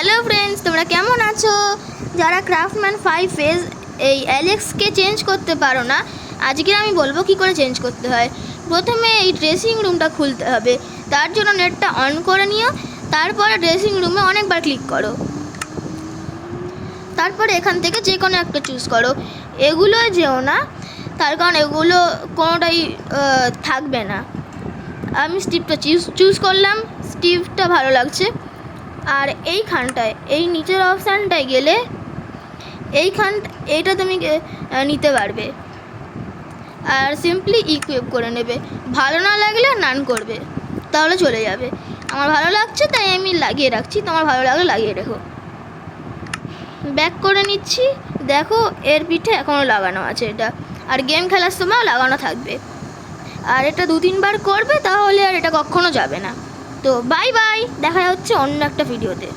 Hello friends, তোমরা কেমন আছো? যারা ক্রাফটম্যান 5 এই অ্যালেক্সকে চেঞ্জ করতে পারো না, আজকে আমি বলবো কি করে চেঞ্জ করতে হয়। প্রথমে এই ড্রেসিং রুমটা খুলতে হবে, তার জন্য নেটটা অন করে নিও। তারপরে ড্রেসিং রুমে অনেকবার ক্লিক করো, তারপরে এখান থেকে যে কোনো একটা চুজ করো। এগুলো যেও না, তার কারণ এগুলো কোনোটাই থাকবে না। আমি স্টিভটা চুজ করলাম, স্টিভটা ভালো লাগছে। আর এইখানটায় এই নিচের অপশানটায় গেলে এইটা তুমি নিতে পারবে, আর সিম্পলি ইকুইপ করে নেবে। ভালো না লাগলে নান করবে, তাহলে চলে যাবে। আমার ভালো লাগছে তাই আমি লাগিয়ে রাখছি, তোমার ভালো লাগলে লাগিয়ে রেখো। ব্যাক করে নিচ্ছি, দেখো এর পিঠে এখনও লাগানো আছে এটা, আর গেম খেলার সময়ও লাগানো থাকবে। আর এটা 2-3 বার করবে, তাহলে আর এটা কখনো যাবে না। তো বাই বাই, দেখা হচ্ছে অন্য একটা ভিডিওতে।